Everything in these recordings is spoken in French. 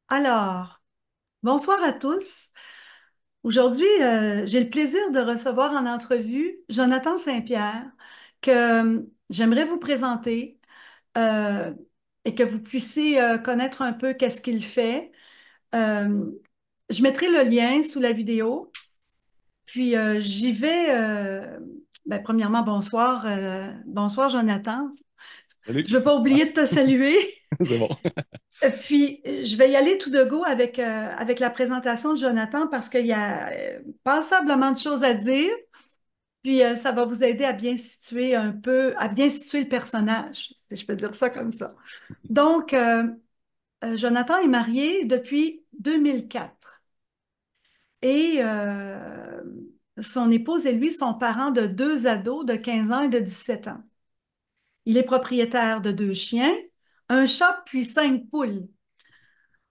Alors, bonsoir à tous. Aujourd'hui, j'ai le plaisir de recevoir en entrevue Jonathan Saint-Pierre, que j'aimerais vous présenter euh, et que vous puissiez connaître un peu qu'est-ce qu'il fait. Euh, je mettrai le lien sous la vidéo, puis j'y vais. Premièrement, bonsoir, bonsoir Jonathan. Salut. Je ne veux pas oublier de te saluer. C'est bon. Puis, je vais y aller tout de go avec la présentation de Jonathan parce qu'il y a passablement de choses à dire. Puis, ça va vous aider à bien situer un peu, à bien situer le personnage, si je peux dire ça comme ça. Donc, Jonathan est marié depuis 2004 et son épouse et lui sont parents de deux ados de 15 ans et de 17 ans. Il est propriétaire de deux chiens, un chat puis cinq poules.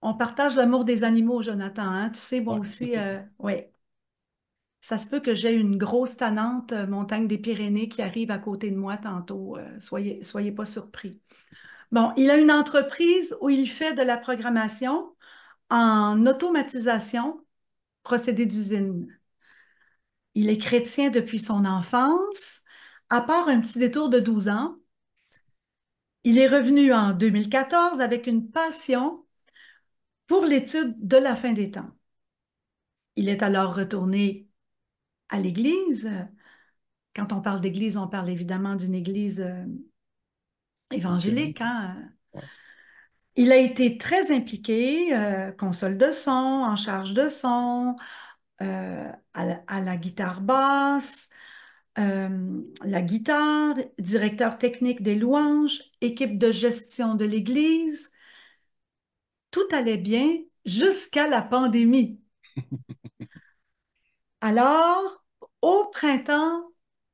On partage l'amour des animaux, Jonathan, hein? Tu sais, moi Ouais. aussi, oui. Ça se peut que j'ai une grosse tannante montagne des Pyrénées qui arrive à côté de moi tantôt. Soyez pas surpris. Bon, il a une entreprise où il fait de la programmation en automatisation, procédé d'usine. Il est chrétien depuis son enfance, à part un petit détour de 12 ans. Il est revenu en 2014 avec une passion pour l'étude de la fin des temps. Il est alors retourné à l'Église. Quand on parle d'Église, on parle évidemment d'une Église Traditionnel. évangélique, hein. Ouais. Il a été très impliqué, console de son, en charge de son, à la guitare basse, la guitare, directeur technique des louanges, équipe de gestion de l'Église. Tout allait bien jusqu'à la pandémie. Alors, au printemps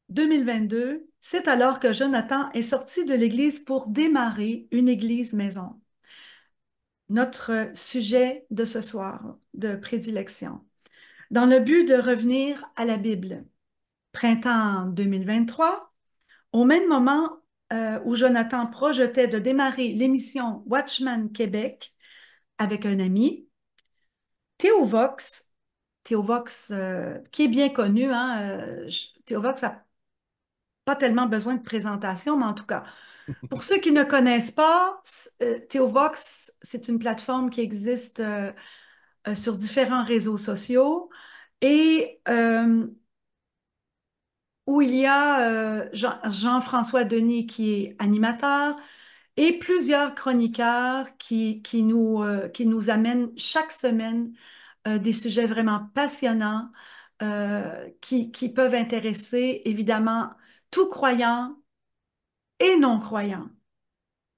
2022, c'est alors que Jonathan est sorti de l'Église pour démarrer une Église maison. Notre sujet de ce soir de prédilection. Dans le but de revenir à la Bible. Printemps 2023, au même moment où Jonathan projetait de démarrer l'émission Watchman Québec avec un ami, Théo Vox, qui est bien connu, hein, Théo Vox n'a pas tellement besoin de présentation, mais en tout cas, pour ceux qui ne connaissent pas, Théovox, c'est une plateforme qui existe sur différents réseaux sociaux et où il y a Jean-François Denis qui est animateur et plusieurs chroniqueurs qui nous amènent chaque semaine des sujets vraiment passionnants qui peuvent intéresser évidemment tout croyant et non-croyant.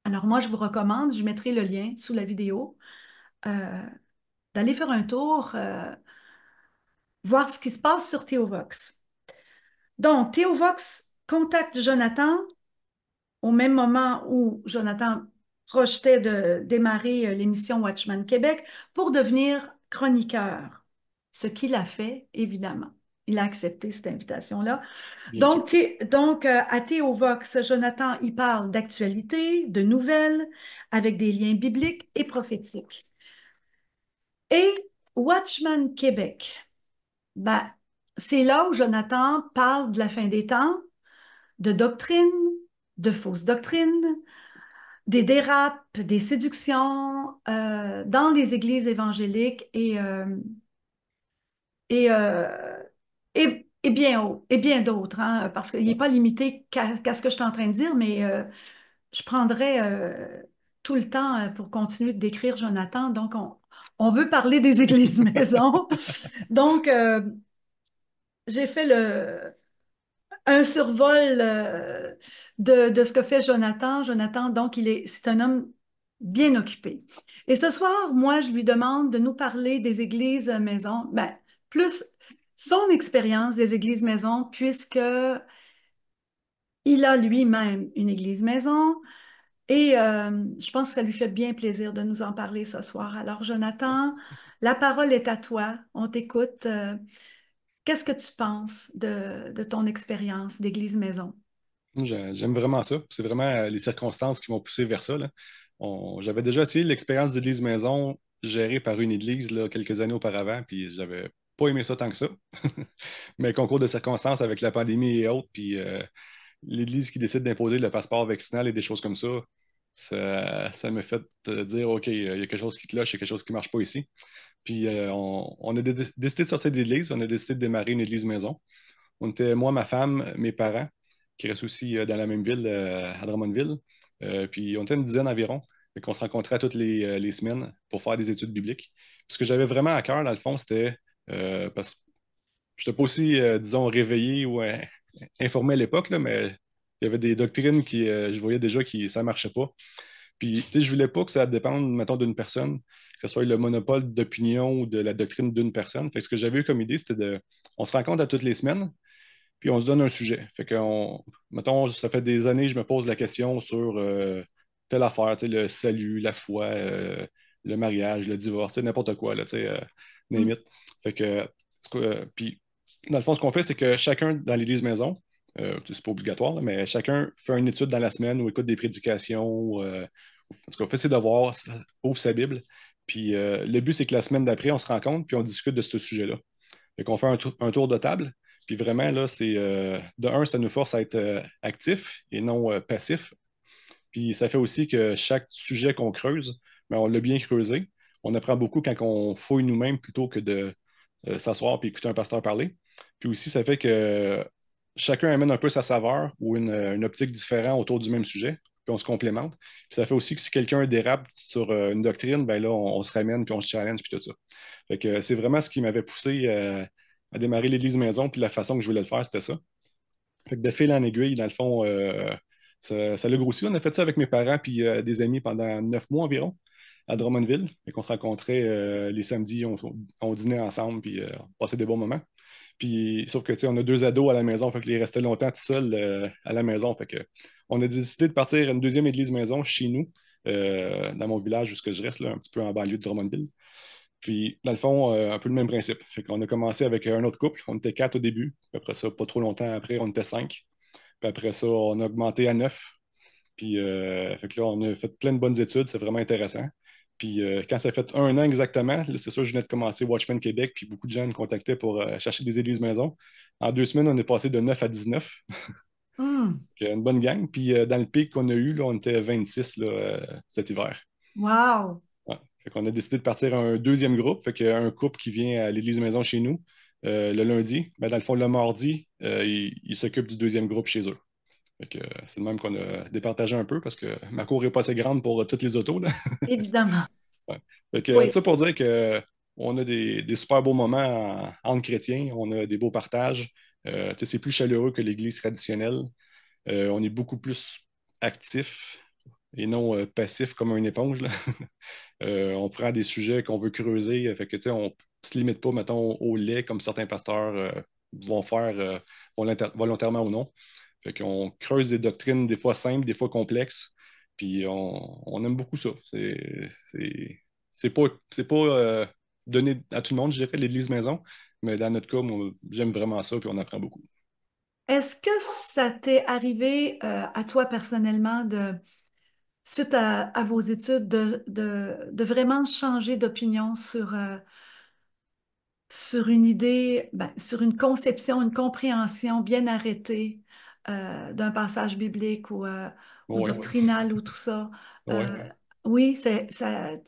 Alors moi, je vous recommande, je mettrai le lien sous la vidéo, euh, d'aller faire un tour, voir ce qui se passe sur Théovox. Donc, Théovox contacte Jonathan au même moment où Jonathan projetait de démarrer l'émission Watchman Québec pour devenir chroniqueur, ce qu'il a fait, évidemment. Il a accepté cette invitation-là. Bien sûr. À Théovox, Jonathan, il parle d'actualité, de nouvelles, avec des liens bibliques et prophétiques. Et Watchman Québec, ben, c'est là où Jonathan parle de la fin des temps, de doctrine, de fausses doctrines, des dérapes, des séductions dans les églises évangéliques et, euh, et bien d'autres, hein, parce qu'il n'est Ouais. pas limité qu'à ce que je suis en train de dire, mais je prendrais tout le temps pour continuer de décrire Jonathan. Donc, on veut parler des églises maisons. Donc, j'ai fait un survol de ce que fait Jonathan. Jonathan, donc, c'est un homme bien occupé. Et ce soir, moi, je lui demande de nous parler des églises maisons, ben, plus son expérience des églises maisons, puisque il a lui-même une église maison. Et je pense que ça lui fait bien plaisir de nous en parler ce soir. Alors, Jonathan, la parole est à toi. On t'écoute. Qu'est-ce que tu penses de ton expérience d'église maison? J'aime vraiment ça. C'est vraiment les circonstances qui m'ont poussé vers ça, là. J'avais déjà essayé l'expérience d'église maison. géré par une église là, quelques années auparavant, puis j'avais pas aimé ça tant que ça. Mais concours de circonstances avec la pandémie et autres, puis l'église qui décide d'imposer le passeport vaccinal et des choses comme ça m'a fait dire, OK, il y a quelque chose qui cloche, il y a quelque chose qui marche pas ici. Puis on a décidé de sortir de l'église, on a décidé de démarrer une église maison. On était moi, ma femme, mes parents, qui restent aussi dans la même ville, à Drummondville. Puis on était une dizaine environ. Fait qu'on se rencontrait toutes les semaines pour faire des études bibliques. Puis ce que j'avais vraiment à cœur, dans le fond, c'était parce que je n'étais pas aussi, disons, réveillé ou informé à l'époque, là, mais il y avait des doctrines qui, je voyais déjà que ça ne marchait pas. Puis, tu sais, je voulais pas que ça dépende, mettons, d'une personne, que ce soit le monopole d'opinion ou de la doctrine d'une personne. Fait que ce que j'avais eu comme idée, c'était on se rencontre à toutes les semaines, puis on se donne un sujet. Fait que, mettons, ça fait des années que je me pose la question sur telle affaire, tu sais, le salut, la foi, le mariage, le divorce, tu sais, n'importe quoi, là, tu sais, name Mm. it. Fait que, puis, dans le fond, ce qu'on fait, c'est que chacun dans l'Église maison, c'est pas obligatoire, là, mais chacun fait une étude dans la semaine ou écoute des prédications, en tout cas, fait ses devoirs, ouvre sa Bible. Puis le but, c'est que la semaine d'après, on se rencontre, puis on discute de ce sujet-là. Fait qu'on fait un tour de table. Puis vraiment, là, c'est de un, ça nous force à être actif et non passif. Puis ça fait aussi que chaque sujet qu'on creuse, ben, on l'a bien creusé. On apprend beaucoup quand on fouille nous-mêmes plutôt que de s'asseoir et écouter un pasteur parler. Puis aussi, ça fait que chacun amène un peu sa saveur ou une optique différente autour du même sujet, puis on se complémente. Puis ça fait aussi que si quelqu'un dérape sur une doctrine, ben là, on se ramène, puis on se challenge, puis tout ça. Fait que c'est vraiment ce qui m'avait poussé à démarrer l'Église maison, puis la façon que je voulais le faire, c'était ça. Fait que de fil en aiguille, dans le fond, ça l'a grossi. On a fait ça avec mes parents puis des amis pendant 9 mois environ à Drummondville. Et qu'on se rencontrait les samedis, on dînait ensemble puis on passait des bons moments. Puis, sauf que, tu sais, on a deux ados à la maison, fait qu'ils restaient longtemps tout seuls à la maison. Fait que, on a décidé de partir à une deuxième église maison chez nous, dans mon village où je reste, là, un petit peu en banlieue de Drummondville. Puis, dans le fond, un peu le même principe. Fait qu'on a commencé avec un autre couple. On était quatre au début. Puis après ça, pas trop longtemps après, on était cinq. Puis après ça, on a augmenté à neuf. Puis, fait que là, on a fait plein de bonnes études. C'est vraiment intéressant. Puis, quand ça fait un an exactement, là, c'est sûr, je venais de commencer Watchman Québec. Puis, beaucoup de gens me contactaient pour chercher des églises maison. En 2 semaines, on est passé de 9 à 19. Mm. Une bonne gang. Puis, dans le pic qu'on a eu, là, on était 26 là, cet hiver. Wow! Ouais. Fait qu'on a décidé de partir un deuxième groupe. Fait qu'il y a un couple qui vient à l'église maison chez nous le lundi. Ben, dans le fond, le mardi, il s'occupe du deuxième groupe chez eux. Fait que, c'est le même qu'on a départagé un peu parce que ma cour n'est pas assez grande pour toutes les autos, là. Évidemment. Ouais. Fait que, tout Oui. ça pour dire que on a des super beaux moments entre chrétiens, on a des beaux partages. Tu sais, c'est plus chaleureux que l'église traditionnelle. On est beaucoup plus actif et non passif comme une éponge, là. On prend des sujets qu'on veut creuser. Fait que, tu sais, on ne se limite pas, mettons, au lait comme certains pasteurs vont faire volontairement ou non. Fait qu'on creuse des doctrines des fois simples, des fois complexes. Puis on aime beaucoup ça. C'est pas donné à tout le monde, je dirais, l'Église maison. Mais dans notre cas, moi, j'aime vraiment ça, puis on apprend beaucoup. Est-ce que ça t'est arrivé à toi personnellement suite à vos études, de vraiment changer d'opinion sur une idée, ben, sur une conception, une compréhension bien arrêtée d'un passage biblique ou Oui, doctrinal ou tout ça? oui, Euh, oui,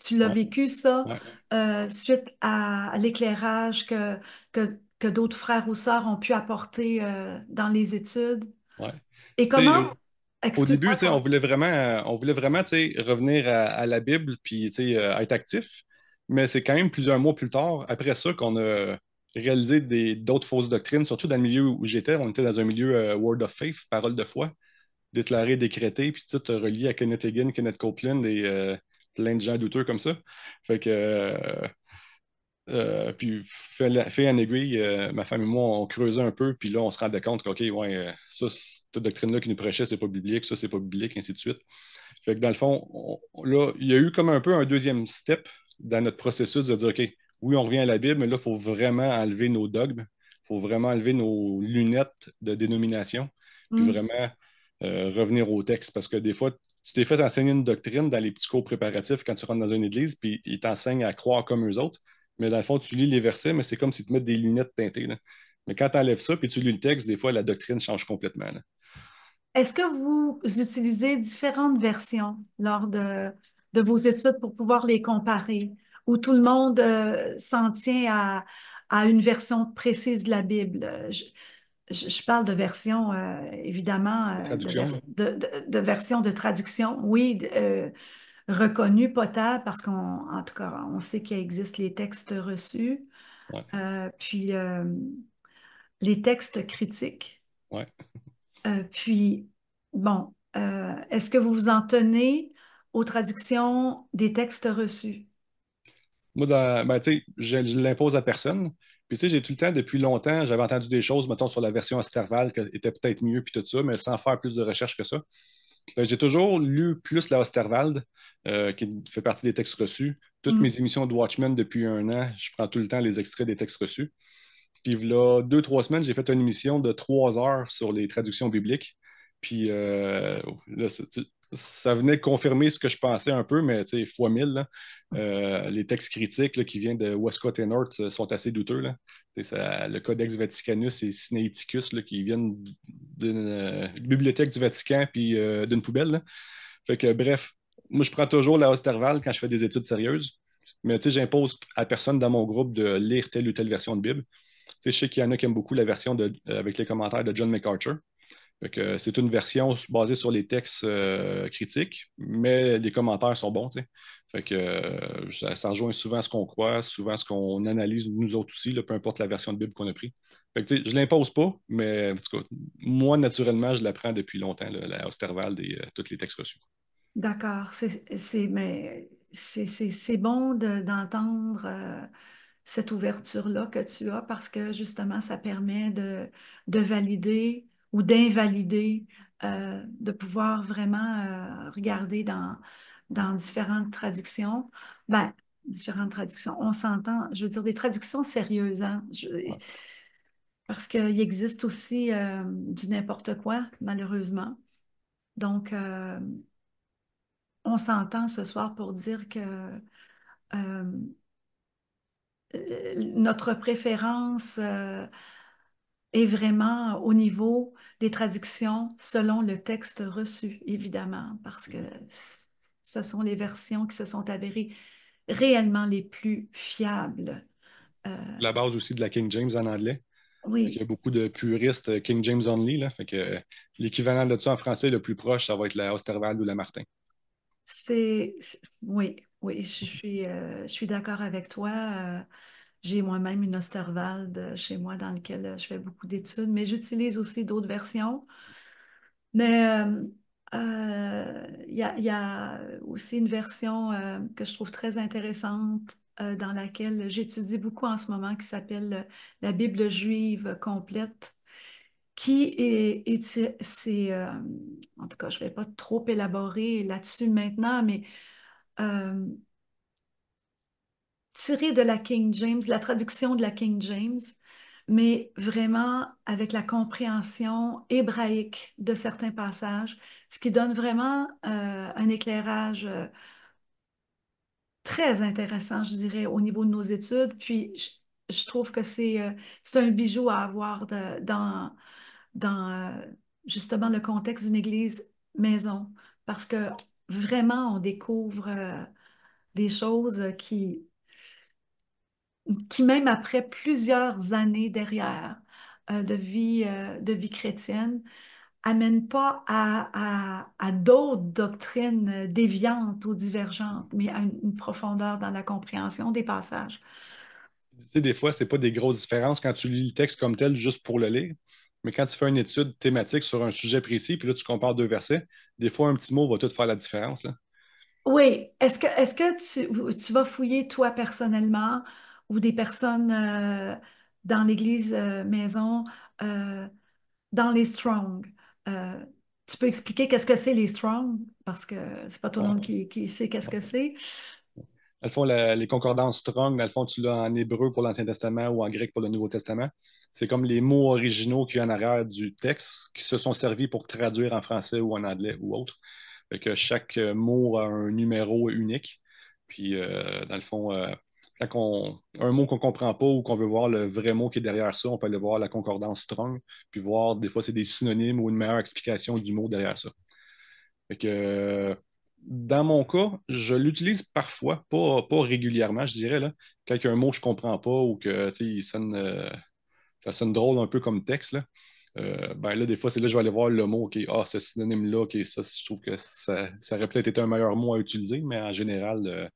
tu l'as oui, vécu ça oui, suite à l'éclairage que d'autres frères ou sœurs ont pu apporter dans les études. oui. Et Tu sais, comment, au début, excuse-moi, tu sais, on voulait vraiment, tu sais, revenir à la Bible puis, tu sais, être actif. Mais c'est quand même plusieurs mois plus tard, après ça, qu'on a réalisé d'autres fausses doctrines, surtout dans le milieu où j'étais. On était dans un milieu Word of Faith, parole de foi, déclaré, décrété, puis tout relié à Kenneth Hagin, Kenneth Copeland et plein de gens douteux comme ça. Fait que, puis, fait en aiguille, ma femme et moi, on creusait un peu, puis là, on se rendait compte que, OK, ouais, ça, cette doctrine-là qui nous prêchait, c'est pas biblique, ça, c'est pas biblique, ainsi de suite. Fait que dans le fond, là, il y a eu comme un peu un deuxième step dans notre processus de dire, OK, oui, on revient à la Bible, mais là, il faut vraiment enlever nos dogmes, il faut vraiment enlever nos lunettes de dénomination, puis hmm, vraiment revenir au texte. Parce que des fois, tu t'es fait enseigner une doctrine dans les petits cours préparatifs quand tu rentres dans une église, puis ils t'enseignent à croire comme eux autres. Mais dans le fond, tu lis les versets, mais c'est comme si tu te mettent des lunettes teintées, là. Mais quand tu enlèves ça, puis tu lis le texte, des fois, la doctrine change complètement, là. Est-ce que vous utilisez différentes versions lors de vos études pour pouvoir les comparer, ou tout le monde s'en tient à une version précise de la Bible? Je parle de version, évidemment, La traduction, là. de version de traduction, oui, reconnue, potable, parce en tout cas, on sait qu'il existe les textes reçus, Ouais, puis les textes critiques. ouais. Puis, bon, est-ce que vous vous en tenez aux traductions des textes reçus? Moi, ben, tu sais, je l'impose à personne. Puis, tu sais, j'ai tout le temps, depuis longtemps, j'avais entendu des choses, mettons, sur la version Osterwald, qui était peut-être mieux, puis tout ça, mais sans faire plus de recherche que ça. J'ai toujours lu plus la Osterwald, qui fait partie des textes reçus. Toutes Hmm. mes émissions de Watchmen depuis un an, je prends tout le temps les extraits des textes reçus. Puis là, 2, 3 semaines, j'ai fait une émission de 3 heures sur les traductions bibliques. Puis là, ça venait confirmer ce que je pensais un peu, mais tu sais, fois 1000, là. Les textes critiques là, qui viennent de Westcott et North sont assez douteux, là. Le Codex Vaticanus et Sinaiticus là, qui viennent d'une bibliothèque du Vatican puis d'une poubelle, là. Fait que bref, moi je prends toujours la Osterval quand je fais des études sérieuses. Mais tu sais, j'impose à personne dans mon groupe de lire telle ou telle version de Bible. Tu sais, je sais qu'il y en a qui aiment beaucoup la version avec les commentaires de John MacArthur. Fait que c'est une version basée sur les textes critiques, mais les commentaires sont bons, tu sais. Fait que ça rejoint souvent ce qu'on croit, souvent ce qu'on analyse nous autres aussi, là, peu importe la version de Bible qu'on a pris. Fait que, tu sais, je l'impose pas, mais en tout cas, moi, naturellement, je l'apprends depuis longtemps, là, la Osterwald et tous les textes reçus. D'accord, mais c'est bon d'entendre cette ouverture-là que tu as parce que justement, ça permet de valider ou d'invalider, de pouvoir vraiment regarder dans différentes traductions. Ben, différentes traductions, on s'entend, je veux dire des traductions sérieuses, hein? Ouais. Parce qu'il existe aussi du n'importe quoi, malheureusement. Donc, on s'entend ce soir pour dire que euh, notre préférence est vraiment au niveau des traductions selon le texte reçu, évidemment, parce que ce sont les versions qui se sont avérées réellement les plus fiables. Euh, La base aussi de la King James en anglais. Fait qu'il oui, y a beaucoup de puristes King James only, là. Fait que l'équivalent de ça en français le plus proche, ça va être la Osterwald ou la Martin. oui, oui, je suis d'accord avec toi. J'ai moi-même une Osterwald chez moi dans laquelle je fais beaucoup d'études, mais j'utilise aussi d'autres versions. Mais il y a aussi une version que je trouve très intéressante dans laquelle j'étudie beaucoup en ce moment qui s'appelle la Bible juive complète, qui en tout cas, je ne vais pas trop élaborer là-dessus maintenant, mais euh, tiré de la King James, la traduction de la King James, mais vraiment avec la compréhension hébraïque de certains passages, ce qui donne vraiment un éclairage très intéressant, je dirais, au niveau de nos études. Puis, je trouve que c'est un bijou à avoir dans justement le contexte d'une église maison, parce que vraiment, on découvre des choses qui même après plusieurs années derrière de vie chrétienne, amène pas à d'autres doctrines déviantes ou divergentes, mais à une profondeur dans la compréhension des passages. Tu sais, des fois, c'est pas des grosses différences quand tu lis le texte comme tel juste pour le lire. Mais quand tu fais une étude thématique sur un sujet précis, puis là, tu compares deux versets, des fois, un petit mot va tout faire la différence, là. Oui, est-ce que tu vas fouiller toi personnellement ou des personnes dans l'église maison euh, dans les Strong? Euh, Tu peux expliquer qu'est-ce que c'est les Strong? Parce que c'est pas tout le monde Ouais. qui sait qu'est-ce que c'est. le fond, les concordances Strong, dans le fond, tu l'as en hébreu pour l'Ancien Testament ou en grec pour le Nouveau Testament. C'est comme les mots originaux qu'il y a en arrière du texte qui se sont servis pour traduire en français ou en anglais ou autre. Fait que chaque mot a un numéro unique. Puis, dans le fond, un mot qu'on ne comprend pas ou qu'on veut voir le vrai mot qui est derrière ça, on peut aller voir la concordance Strong, puis voir des fois c'est des synonymes ou une meilleure explication du mot derrière ça. Fait que, dans mon cas, je l'utilise parfois, pas régulièrement, je dirais, là, quand il y a un mot que je ne comprends pas ou que ça sonne drôle un peu comme texte. Là. Ben là, des fois, c'est là que je vais aller voir le mot, OK, ah, ce synonyme-là, OK, ça, je trouve que ça aurait peut-être été un meilleur mot à utiliser, mais en général,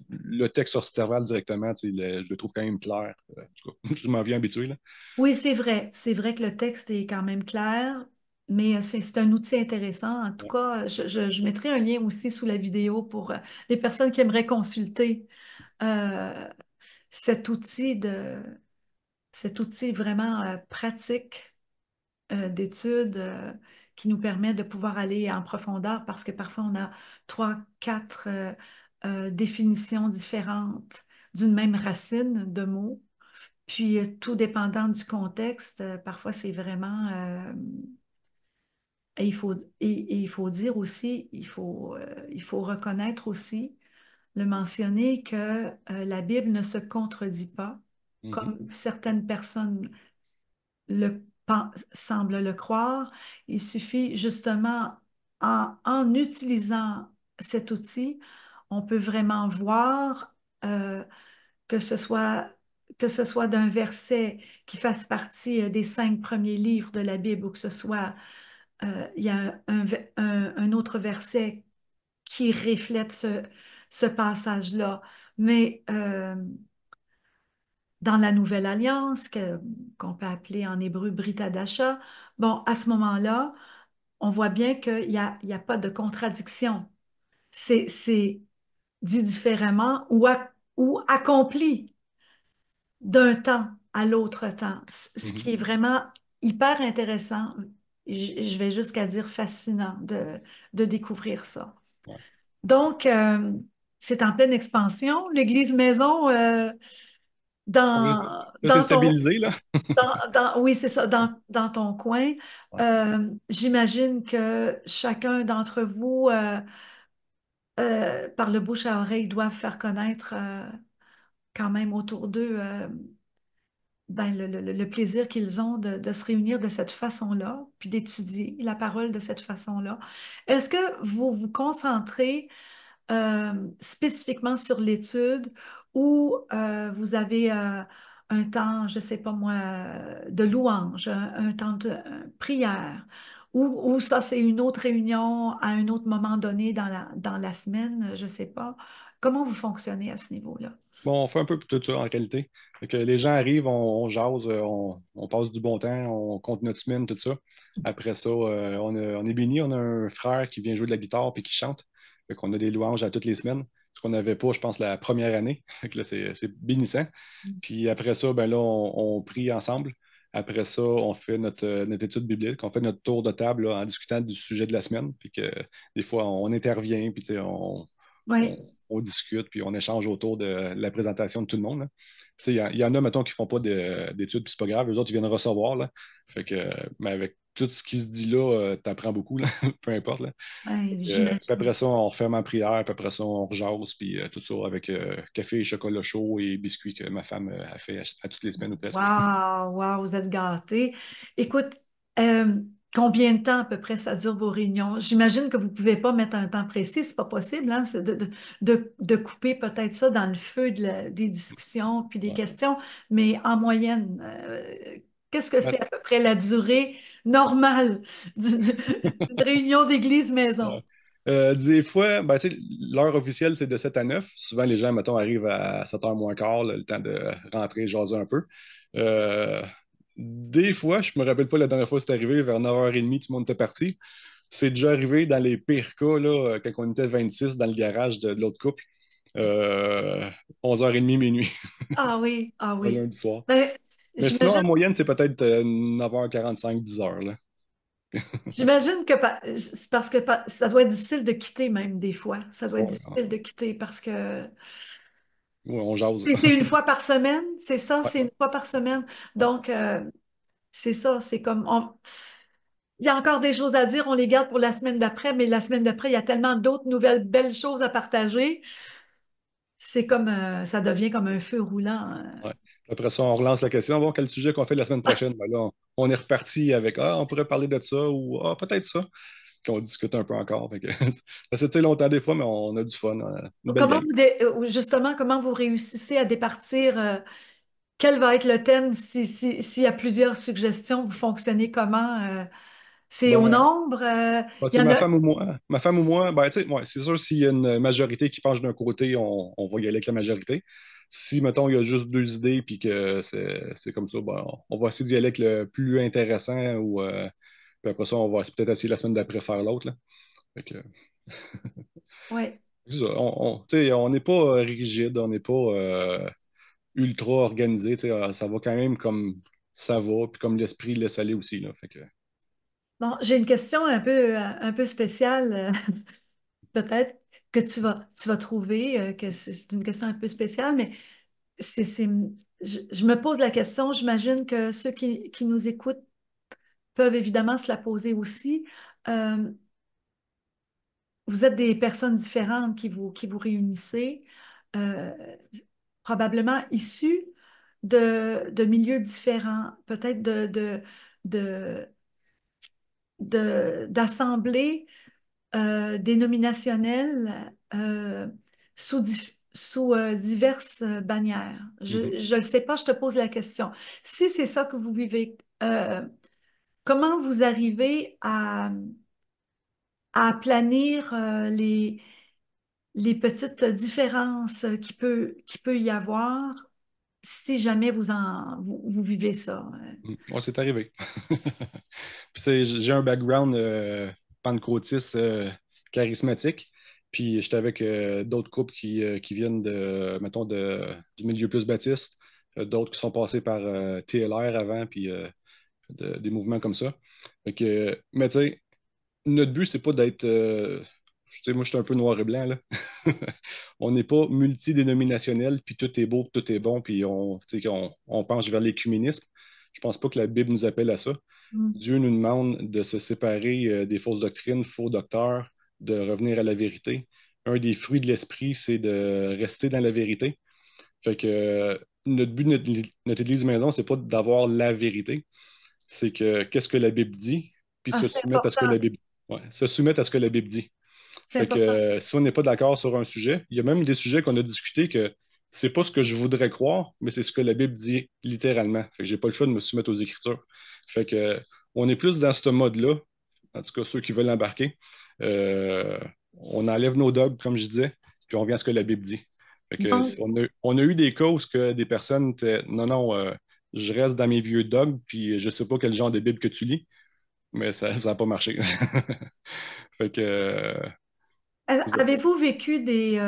le texte sur Sterval directement, je le trouve quand même clair. En tout cas, je m'en viens habitué. Là. Oui, c'est vrai. C'est vrai que le texte est quand même clair, mais c'est un outil intéressant. En tout Ouais. cas, je mettrai un lien aussi sous la vidéo pour les personnes qui aimeraient consulter euh, cet outil cet outil vraiment pratique d'études qui nous permet de pouvoir aller en profondeur parce que parfois on a trois, quatre définitions différentes d'une même racine de mots. Puis, tout dépendant du contexte, parfois c'est vraiment... et il faut dire aussi, il faut reconnaître aussi, le mentionner que la Bible ne se contredit pas, Mhm. comme certaines personnes semblent le croire. Il suffit justement, en utilisant cet outil, on peut vraiment voir que ce soit, que ce soit d'un verset qui fasse partie des 5 premiers livres de la Bible ou que ce soit, il y a un autre verset qui reflète ce passage-là. Mais dans la Nouvelle Alliance, qu'on peut appeler en hébreu Brit Hadasha, bon, à ce moment-là, on voit bien qu'il y a pas de contradiction. C'est dit différemment ou accompli d'un temps à l'autre temps, ce Mhm. qui est vraiment hyper intéressant. Je vais jusqu'à dire fascinant de découvrir ça. Ouais. Donc, c'est en pleine expansion. L'église maison, Là, dans, c'est dans ton, stabilisé, là. oui, c'est ça, dans ton coin, Ouais. j'imagine que chacun d'entre vous, par le bouche à oreille, doivent faire connaître quand même autour d'eux ben, le plaisir qu'ils ont de se réunir de cette façon-là, puis d'étudier la parole de cette façon-là. Est-ce que vous vous concentrez spécifiquement sur l'étude ou vous avez un temps, je ne sais pas moi, de louange, un temps de prière, ou ça c'est une autre réunion à un autre moment donné dans la semaine, je ne sais pas. Comment vous fonctionnez à ce niveau-là? Bon, on fait un peu tout ça en réalité. Fait que les gens arrivent, on jase, on passe du bon temps, on compte notre semaine, tout ça. Après ça, on est béni, on a un frère qui vient jouer de la guitare puis qui chante. Fait qu'on a des louanges à toutes les semaines. Ce qu'on n'avait pas, je pense, la première année. Fait que là, c'est bénissant. Puis après ça, ben là, on prie ensemble. Après ça, on fait notre étude biblique, on fait notre tour de table là, en discutant du sujet de la semaine. Puis que des fois, on intervient, puis tu sais, Oui, on discute, puis on échange autour de la présentation de tout le monde. Là. Il y en a, mettons, qui ne font pas d'études, puis c'est pas grave, eux autres, ils viennent recevoir. Là. Fait que, mais avec tout ce qui se dit là, tu apprends beaucoup, là, peu importe. Là. ben, Puis après j'imagine. ça, on referme en prière, puis après ça, on rejase, puis tout ça avec café et chocolat chaud et biscuits que ma femme a fait à toutes les semaines ou presque. Wow, wow, vous êtes gâtés. Écoute, euh, combien de temps à peu près ça dure vos réunions? J'imagine que vous ne pouvez pas mettre un temps précis, c'est pas possible, hein? C'est de couper peut-être ça dans le feu des discussions puis des Ouais. questions, mais en moyenne, qu'est-ce que Ben, c'est à peu près la durée normale d'une d'une réunion d'église-maison? ouais. Des fois, ben, tu sais, l'heure officielle, c'est de 7 à 9. Souvent, les gens, mettons, arrivent à 7h moins quart, là, le temps de rentrer, jaser un peu. Euh, des fois, je me rappelle pas la dernière fois que c'est arrivé, vers 9h30, tout le monde était parti. C'est déjà arrivé dans les pires cas, là, quand on était 26 dans le garage de l'autre couple. Euh, 11h30, minuit, Ah oui, ah le oui. lundi soir. Ben, Mais sinon, j'imagine. en moyenne, c'est peut-être 9h45, 10h, là. J'imagine que c'est parce que ça doit être difficile de quitter même des fois. Ça doit être Ouais, difficile de quitter parce que ouais, on jase. c'est une fois par semaine, c'est ça, Ouais, c'est une fois par semaine. ouais. Donc, c'est ça, c'est comme il y a encore des choses à dire, on les garde pour la semaine d'après, mais la semaine d'après, il y a tellement d'autres nouvelles belles choses à partager. C'est comme ça devient comme un feu roulant. Ouais. Après ça, on relance la question, on va voir quel sujet qu'on fait la semaine prochaine. Ben là, on est reparti avec Ah, on pourrait parler de ça ou Ah, peut-être ça. Puis on discute un peu encore. Fait que, ça s'étire longtemps des fois, mais on a du fun. Une belle Comment gang. justement, comment vous réussissez à départir quel va être le thème s'il y a plusieurs suggestions, vous fonctionnez comment? C'est au Ben, nombre? ben, tu Il y sais, en a. ma femme ou moi, ben, tu sais, ouais, c'est sûr, s'il y a une majorité qui penche d'un côté, on va y aller avec la majorité. Si, mettons, il y a juste deux idées puis que c'est comme ça, ben, on va essayer d'y aller avec le plus intéressant ou puis après ça, on va peut-être essayer la semaine d'après faire l'autre, là. Fait que, Ouais. c'est ça, tu sais, on n'est pas rigide, on n'est pas ultra organisé, tu sais, ça va quand même comme ça va, puis comme l'esprit laisse aller aussi, là. Fait que, Bon, j'ai une question un peu spéciale, peut-être que tu vas trouver que c'est une question un peu spéciale, mais c'est, je me pose la question, j'imagine que ceux qui nous écoutent peuvent évidemment se la poser aussi. Euh, Vous êtes des personnes différentes qui vous réunissez, euh, probablement issues de milieux différents, peut-être de, d'assemblées dénominationnelles sous diverses bannières. mhm. Je ne le sais pas, je te pose la question. Si c'est ça que vous vivez, comment vous arrivez à aplanir les petites différences qui peut y avoir si jamais vous vivez ça. Ouais, c'est arrivé. Puis j'ai un background pentecôtiste charismatique. Puis j'étais avec d'autres groupes qui viennent mettons, du milieu plus baptiste, d'autres qui sont passés par TLR avant, puis des mouvements comme ça. Fait que, mais tu sais, notre but, c'est pas d'être. Tu sais, moi, je suis un peu noir et blanc, là. On n'est pas multidénominationnel, puis tout est beau, tout est bon, puis tu sais, on penche vers l'écuménisme. Je pense pas que la Bible nous appelle à ça. Mm. Dieu nous demande de se séparer des fausses doctrines, faux docteurs, de revenir à la vérité. Un des fruits de l'esprit, c'est de rester dans la vérité. Fait que notre but de notre Église maison, c'est pas d'avoir la vérité, c'est que qu'est-ce que la Bible dit, puis Ah, se c'est soumettre à ce que important, la Bible, ouais, se soumettre à ce que la Bible dit. c'est Fait que important. si on n'est pas d'accord sur un sujet, il y a même des sujets qu'on a discutés que c'est pas ce que je voudrais croire, mais c'est ce que la Bible dit littéralement. Fait que j'ai pas le choix de me soumettre aux Écritures. Fait que on est plus dans ce mode-là, en tout cas ceux qui veulent embarquer. Euh, on enlève nos dogmes, comme je disais, puis on vient à ce que la Bible dit. Fait que Donc, on a eu des causes que des personnes étaient non, non, je reste dans mes vieux dogmes, puis je sais pas quel genre de Bible que tu lis, mais ça n'a pas marché. Fait que c'est ça. avez-vous vécu des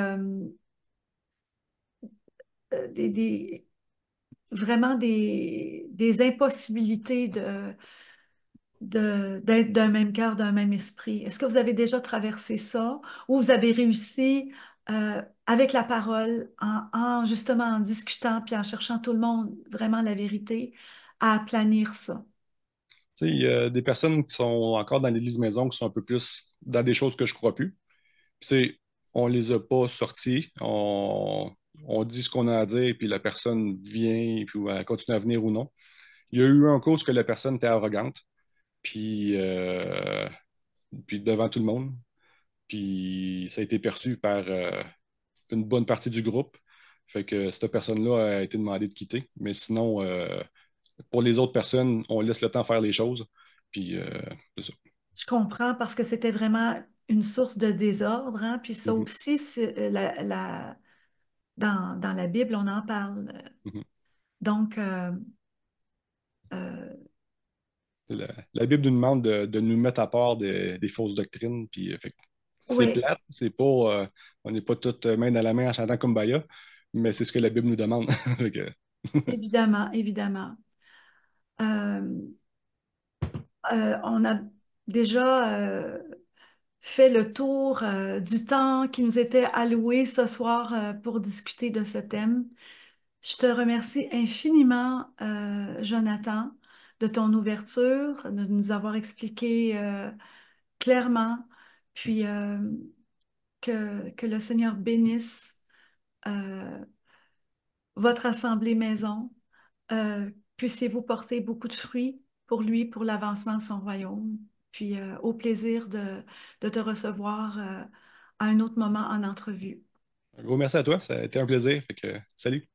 vraiment des impossibilités d'être d'un même cœur, d'un même esprit? Est-ce que vous avez déjà traversé ça ou vous avez réussi avec la parole, justement en discutant puis en cherchant tout le monde vraiment la vérité, à aplanir ça? Tu sais, il y a des personnes qui sont encore dans l'Église maison qui sont un peu plus dans des choses que je crois plus. Puis, tu sais, on les a pas sortis. On dit ce qu'on a à dire, puis la personne vient, puis elle continue à venir ou non. Il y a eu un cause que la personne était arrogante, puis, puis devant tout le monde. Puis ça a été perçu par une bonne partie du groupe. Fait que cette personne-là a été demandée de quitter. Mais sinon, pour les autres personnes, on laisse le temps faire les choses. Puis c'est ça. Je comprends parce que c'était vraiment une source de désordre, hein, puis ça Mhm, aussi, dans la Bible, on en parle. mhm. Donc, euh, La Bible nous demande de nous mettre à part des fausses doctrines. Puis fait que c'est oui, plate, c'est pas, on n'est pas toutes main dans la main en chantant Kumbaya, mais c'est ce que la Bible nous demande. Fait que, évidemment, évidemment. Euh, on a déjà fait le tour du temps qui nous était alloué ce soir pour discuter de ce thème. Je te remercie infiniment, Jonathan, de ton ouverture, de nous avoir expliqué clairement, puis que le Seigneur bénisse euh, votre assemblée maison. Puissiez-vous porter beaucoup de fruits pour lui, pour l'avancement de son royaume. Puis au plaisir de te recevoir à un autre moment en entrevue. Un gros merci à toi, ça a été un plaisir. Fait que, salut.